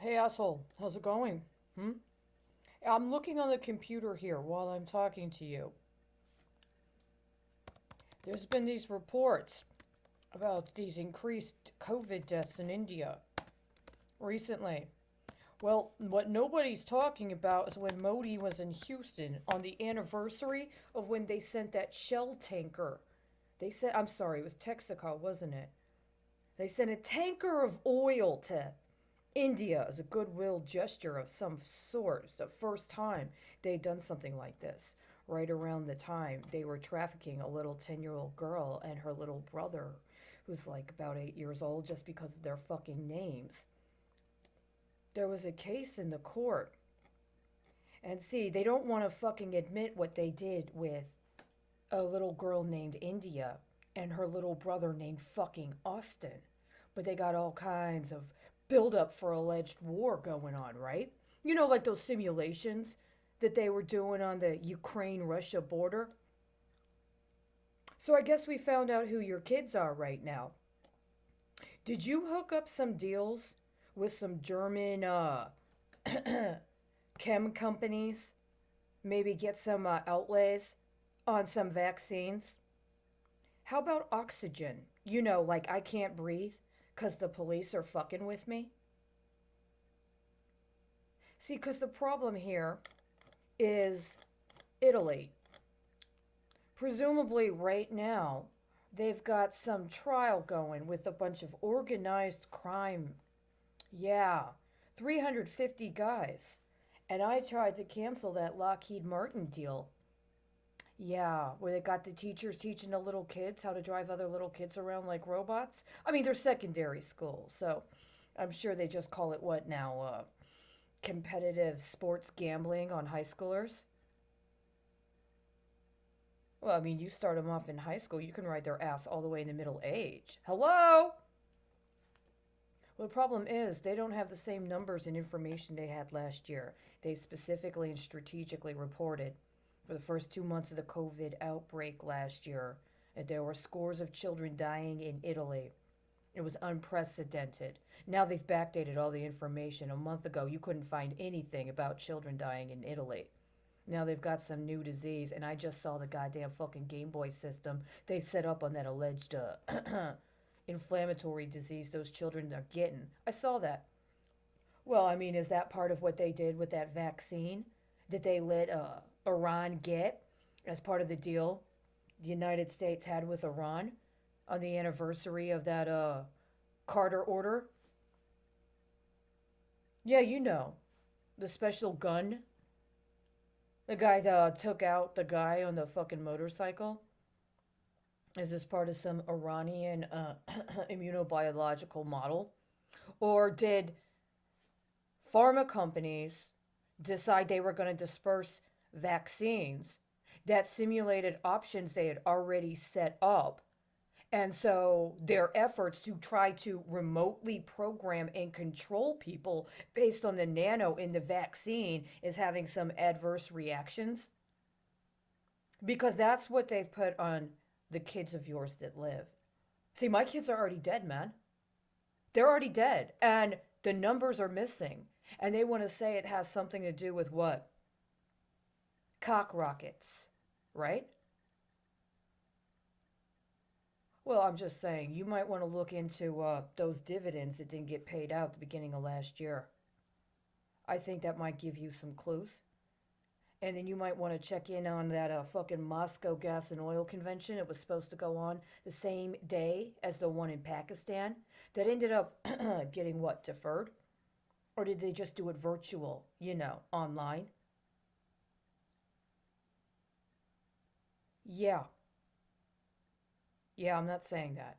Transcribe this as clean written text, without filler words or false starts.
Hey asshole, how's it going? Hmm? I'm looking on the computer here while I'm talking to you. There's been these reports about these increased COVID deaths in India recently. Well, what nobody's talking about is when Modi was in Houston on the anniversary of when they sent that shell tanker. They said, I'm sorry, it was Texaco, wasn't it? They sent a tanker of oil to India as a goodwill gesture of some sort. It's the first time they'd done something like this. Right around the time they were trafficking a little 10-year-old girl and her little brother, who's like about 8 years old, just because of their fucking names. There was a case in the court. And see, they don't want to fucking admit what they did with a little girl named India and her little brother named fucking Austin. But they got all kinds of build up for alleged war going on, right? You know, like those simulations that they were doing on the Ukraine Russia border. So I guess we found out who your kids are right now. Did you hook up some deals with some German chem companies? Maybe get some outlays on some vaccines? How about oxygen? You know, like I can't breathe because the police are fucking with me? See, because the problem here is Italy. Presumably, right now, they've got some trial going with a bunch of organized crime. Yeah, 350 guys. And I tried to cancel that Lockheed Martin deal. Yeah, where they got the teachers teaching the little kids how to drive other little kids around like robots. I mean, they're secondary school, so I'm sure they just call it what now? Competitive sports gambling on high schoolers. Well, I mean, you start them off in high school, you can ride their ass all the way in the middle age. Hello? Well, the problem is they don't have the same numbers and information they had last year. They specifically and strategically reported for the first 2 months of the COVID outbreak last year that there were scores of children dying in Italy. It was unprecedented. Now they've backdated all the information. A month ago, you couldn't find anything about children dying in Italy. Now they've got some new disease, and I just saw the goddamn fucking Game Boy system they set up on that alleged inflammatory disease those children are getting. I saw that. Well, I mean, is that part of what they did with that vaccine that they let Iran get as part of the deal the United States had with Iran on the anniversary of that Carter order? Yeah, you know, the special gun. The guy that took out the guy on the fucking motorcycle. Is this part of some Iranian immunobiological model? Or did pharma companies decide they were going to disperse vaccines that simulated options they had already set up? And so their efforts to try to remotely program and control people based on the nano in the vaccine is having some adverse reactions? Because that's what they've put on the kids of yours that live. See, my kids are already dead, man. They're already dead. And the numbers are missing. And they want to say it has something to do with what? Cock rockets, right? Well, I'm just saying, you might want to look into those dividends that didn't get paid out at the beginning of last year. I think that might give you some clues. And then you might want to check in on that fucking Moscow Gas and Oil Convention. It was supposed to go on the same day as the one in Pakistan. That ended up getting what, deferred? Or did they just do it virtual, online? Yeah. Yeah, I'm not saying that.